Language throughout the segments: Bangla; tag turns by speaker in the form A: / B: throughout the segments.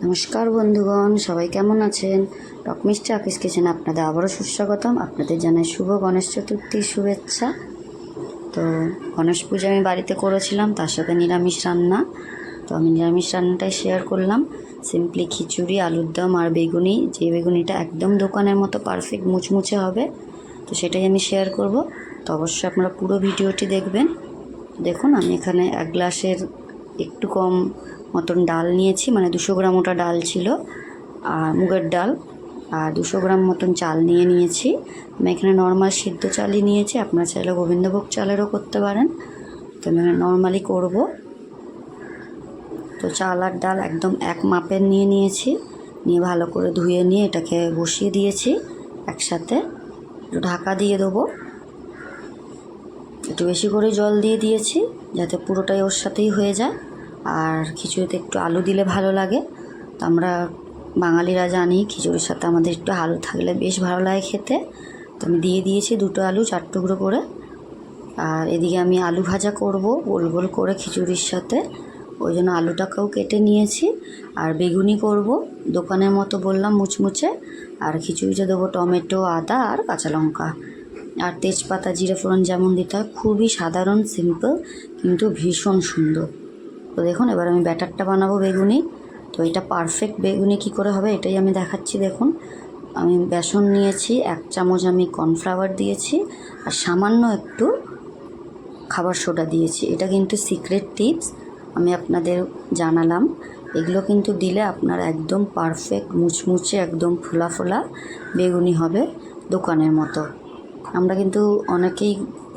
A: নমস্কার বন্ধুগণ, সবাই কেমন আছেন? টক মিষ্টি আকিস কিচেনে আপনাদের আবারও সুস্বাগতম। আপনাদের জানাই শুভ গণেশ চতুর্থীর শুভেচ্ছা। তো গণেশ পুজো আমি বাড়িতে করেছিলাম, তার সাথে নিরামিষ রান্না। তো আমি নিরামিষ রান্নাটাই শেয়ার করলাম। সিম্পলি খিচুড়ি, আলুর দম আর বেগুনি, যে বেগুনিটা একদম দোকানের মতো পারফেক্ট মুচমুচে হবে, তো সেটাই আমি শেয়ার করব। তো অবশ্যই আপনারা পুরো ভিডিওটি দেখবেন। দেখুন, আমি এখানে 1 গ্লাসের একটু কম মতন ডাল নিয়েছি, মানে 200 গ্রাম ওটা ডাল ছিল, আর মুগের ডাল, আর 200 গ্রাম মতন চাল নিয়েছি। আমি এখানে নর্মাল সিদ্ধ চালই নিয়েছি, আপনারা চাইলে গোবিন্দভোগ চালেরও করতে পারেন। তো আমি নর্মালি করব। তো চাল আর ডাল একদম এক মাপের নিয়েছি, নিয়ে ভালো করে ধুয়ে নিয়ে এটাকে বসিয়ে দিয়েছি একসাথে। একটু ঢাকা দিয়ে দেবো, একটু বেশি করে জল দিয়ে দিয়েছি যাতে পুরোটাই ওর সাথেই হয়ে যায়। আর খিচুড়িতে একটু আলু দিলে ভালো লাগে। তো আমরা বাঙালিরা জানি খিচুড়ির সাথে আমাদের একটু আলু থাকলে বেশ ভালো লাগে খেতে। তো আমি দিয়ে দিয়েছি 2টো আলু 4 টুকরো করে। আর এদিকে আমি আলু ভাজা করব গোল গোল করে খিচুড়ির সাথে, ওই জন্য আলুটাকেও কেটে নিয়েছি। আর বেগুনি করব দোকানের মতো, বললাম মুচমুচে। আর খিচুড়িতে দেবো টমেটো, আদা আর কাঁচা লঙ্কা, আর তেজপাতা, জিরে ফোড়ন যেমন দিতে হয়। খুবই সাধারণ, সিম্পল, কিন্তু ভীষণ সুন্দর। তো দেখুন, এবার আমি ব্যাটারটা বানাবো বেগুনি। তো এটা পারফেক্ট বেগুনি কি করে হবে এটাই আমি দেখাচ্ছি। দেখুন, আমি বেসন নিয়েছি, 1 চামচ আমি কর্নফ্লাওয়ার দিয়েছি, আর সামান্য একটু খাবার সোডা দিয়েছি। এটা কিন্তু সিক্রেট টিপস, আমি আপনাদের জানালাম। এগুলো কিন্তু দিলে আপনার একদম পারফেক্ট মুচমুচে, একদম ফোলা ফোলা বেগুনি হবে দোকানের মতো। আমরা কিন্তু অনেকেই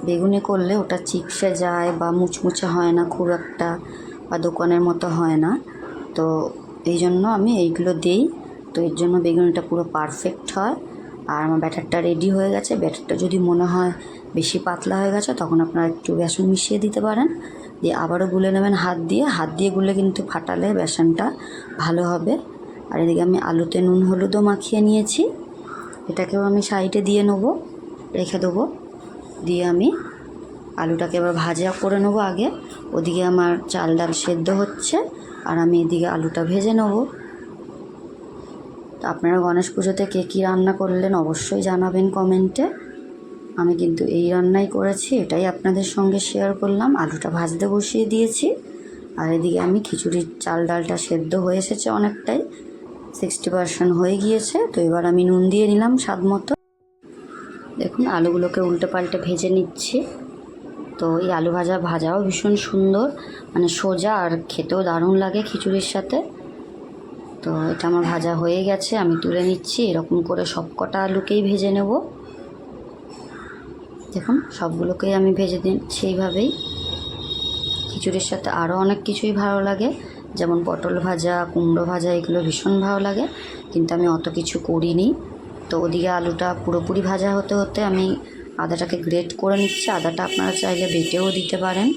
A: বেগুনি করলে ওটা চিপসে যায় বা মুচমুচে হয় না খুব একটা, বা দোকানের মতো হয় না। তো এই জন্য আমি এইগুলো দিই। তো এর জন্য বেগুনিটা পুরো পারফেক্ট হয়। আর আমার ব্যাটারটা রেডি হয়ে গেছে। ব্যাটারটা যদি মনে হয় বেশি পাতলা হয়ে গেছে, তখন আপনারা একটু বেসন মিশিয়ে দিতে পারেন, দিয়ে আবারও গুলে নেবেন হাত দিয়ে গুলে, কিন্তু ফাটালে বেসনটা ভালো হবে। আর এদিকে আমি আলুতে নুন হলুদও মাখিয়ে নিয়েছি, এটাকেও আমি সাইডে দিয়ে নেবো, রেখে দেবো। দিয়ে আমি আলুটাকে এবার ভাজা করে নেবো আগে। ওদিকে আমার চাল ডাল সেদ্ধ হচ্ছে, আর আমি এদিকে আলুটা ভেজে নেবো। তো আপনারা গণেশ পুজোতে কে কী রান্না করলেন অবশ্যই জানাবেন কমেন্টে। আমি কিন্তু এই রান্নাই করেছি, এটাই আপনাদের সঙ্গে শেয়ার করলাম। আলুটা ভাজতে বসিয়ে দিয়েছি, আর এদিকে আমি খিচুড়ির চাল ডালটা সেদ্ধ হয়ে এসেছে অনেকটাই, 60% হয়ে গিয়েছে। তো এবার আমি নুন দিয়ে নিলাম স্বাদ মতো। দেখুন, আলুগুলোকে উল্টে পাল্টে ভেজে নিচ্ছি। তো এই আলু ভাজাও ভীষণ সুন্দর, মানে সোজা, আর খেতেও দারুণ লাগে খিচুড়ির সাথে। তো এটা আমার ভাজা হয়ে গেছে, আমি তুলে নিচ্ছি। এরকম করে সব কটা আলুকেই ভেজে নেব। দেখুন, সবগুলোকেই আমি ভেজে দিচ্ছি এইভাবেই। খিচুড়ির সাথে আরও অনেক কিছুই ভালো লাগে, যেমন পটল ভাজা, কুমড়ো ভাজা, এগুলো ভীষণ ভালো লাগে, কিন্তু আমি অত কিছু করিনি। তো ওদিকে আলুটা পুরোপুরি ভাজা হতে হতে আমি আদাটাকে গ্রেট করে নিচ্ছি। আদাটা আপনারা চাইলে বেটেও দিতে পারেন,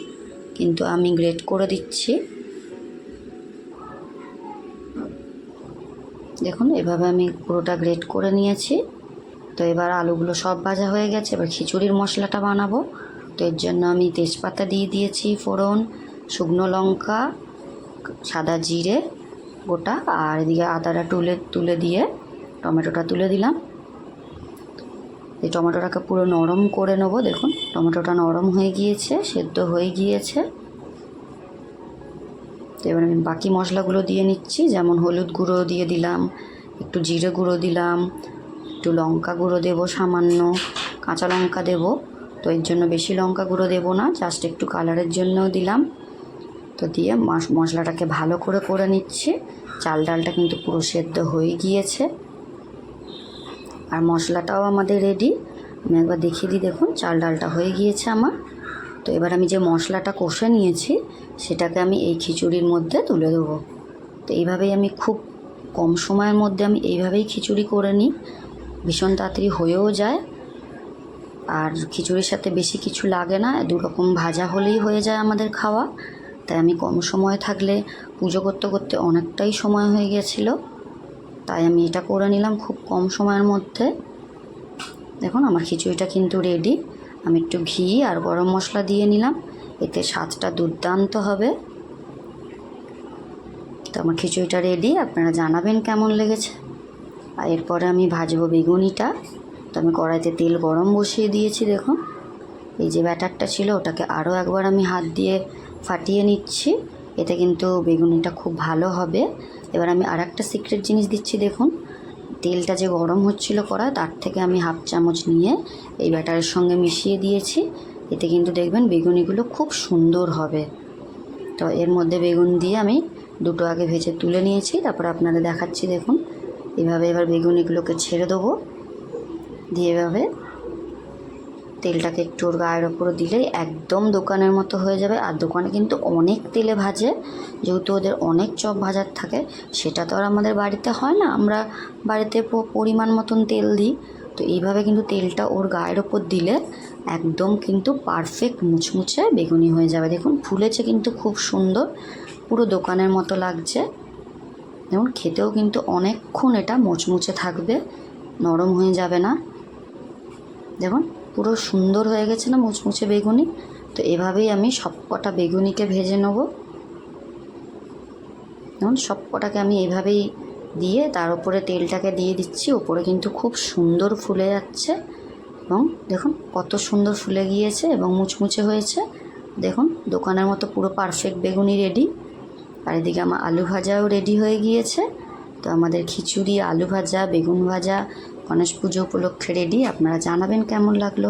A: কিন্তু আমি গ্রেট করে দিচ্ছি। দেখুন, এভাবে আমি পুরোটা গ্রেট করে নিয়েছি। তো এবার আলুগুলো সব ভাজা হয়ে গেছে, এবার খিচুড়ির মশলাটা বানাবো। তো এর জন্য আমি তেজপাতা দিয়ে দিয়েছি ফোড়ন, শুকনো লঙ্কা, সাদা জিরে গোটা, আর এদিকে আদাটা তুলে দিয়ে টমেটোটা তুলে দিলাম। এই টমেটোটাকে পুরো নরম করে নেব। দেখুন, টমেটোটা নরম হয়ে গিয়েছে, সেদ্ধ হয়ে গিয়েছে। তো এবার আমি বাকি মশলাগুলো দিয়ে নিচ্ছি, যেমন হলুদ গুঁড়ো দিয়ে দিলাম, একটু জিরে গুঁড়ো দিলাম, একটু লঙ্কা গুঁড়ো দেবো সামান্য, কাঁচা লঙ্কা দেবো। তো এর জন্য বেশি লঙ্কা গুঁড়ো দেবো না, জাস্ট একটু কালারের জন্যও দিলাম। তো দিয়ে মশলাটাকে ভালো করে নিচ্ছি। চাল ডালটা কিন্তু পুরো সেদ্ধ হয়ে গিয়েছে, আর মশলাটাও আমাদের রেডি। আমি একবার দেখিয়ে দিই। দেখুন, চাল ডালটা হয়ে গিয়েছে আমার। তো এবার আমি যে মশলাটা কষে নিয়েছি সেটাকে আমি এই খিচুড়ির মধ্যে তুলে দেবো। তো এইভাবেই আমি খুব কম সময়ের মধ্যে আমি এইভাবেই খিচুড়ি করে নিই, ভীষণ তাড়াতাড়ি হয়েও যায়। আর খিচুড়ির সাথে বেশি কিছু লাগে না, 2 রকম ভাজা হলেই হয়ে যায় আমাদের খাওয়া। তাই আমি কম সময় থাকলে, পুজো করতে করতে অনেকটাই সময় হয়ে গেছিলো, তাই আমি এটা করে নিলাম খুব কম সময়ের মধ্যে। দেখুন, আমার খিচুড়িটা কিন্তু রেডি। আমি একটু ঘি আর গরম মশলা দিয়ে নিলাম, এতে স্বাদটা দুর্দান্ত হবে। তো আমার খিচুড়িটা রেডি, আপনারা জানাবেন কেমন লেগেছে। আর এরপরে আমি ভাজবো বেগুনিটা। তো আমি কড়াইতে তেল গরম বসিয়ে দিয়েছি। দেখুন এই যে ব্যাটারটা ছিল ওটাকে আরও একবার আমি হাত দিয়ে ফাটিয়ে নিচ্ছি, এতে কিন্তু বেগুনিটা খুব ভালো হবে। এবার আমি আর একটা সিক্রেট জিনিস দিচ্ছি। দেখুন তেলটা যে গরম হচ্ছিল কড়ায়, তার থেকে আমি হাফ চামচ নিয়ে এই ব্যাটারের সঙ্গে মিশিয়ে দিয়েছি। এতে কিন্তু দেখবেন বেগুনিগুলো খুব সুন্দর হবে। তো এর মধ্যে বেগুন দিয়ে আমি দুটো আগে ভেজে তুলে নিয়েছি, তারপরে আপনাদের দেখাচ্ছি। দেখুন এভাবে এবার বেগুনিগুলোকে ছেড়ে দেবো, দিয়ে এভাবে তেলটাকে একটু ওর গায়ের ওপরে দিলেই একদম দোকানের মতো হয়ে যাবে। আর দোকানে কিন্তু অনেক তেলে ভাজে, যেহেতু ওদের অনেক চপ ভাজার থাকে, সেটা তো আর আমাদের বাড়িতে হয় না। আমরা বাড়িতে পরিমাণ মতন তেল দিই। তো এইভাবে কিন্তু তেলটা ওর গায়ের ওপর দিলে একদম কিন্তু পারফেক্ট মুচমুচে বেগুনি হয়ে যাবে। দেখুন ফুলেছে কিন্তু খুব সুন্দর, পুরো দোকানের মতো লাগছে। দেখুন খেতেও কিন্তু অনেকক্ষণ এটা মুচমুচে থাকবে, নরম হয়ে যাবে না। দেখুন পুরো সুন্দর হয়ে গেছে না মুচমুচে বেগুনি। তো এভাবেই আমি সব কটা বেগুনিকে ভেজে নেব। দেখুন সব কটাকে আমি এভাবেই দিয়ে তার উপরে তেলটাকে দিয়ে দিচ্ছি। ওপরে কিন্তু খুব সুন্দর ফুলে যাচ্ছে এবং দেখুন কত সুন্দর ফুলে গিয়েছে এবং মুচমুচে হয়েছে। দেখুন দোকানের মতো পুরো পারফেক্ট বেগুনি রেডি। আর এদিকে আমার আলু ভাজাও রেডি হয়ে গিয়েছে। তো আমাদের খিচুড়ি, আলু ভাজা, বেগুন ভাজা গণেশ পুজো উপলক্ষে রেডি। আপনারা জানাবেন কেমন লাগলো।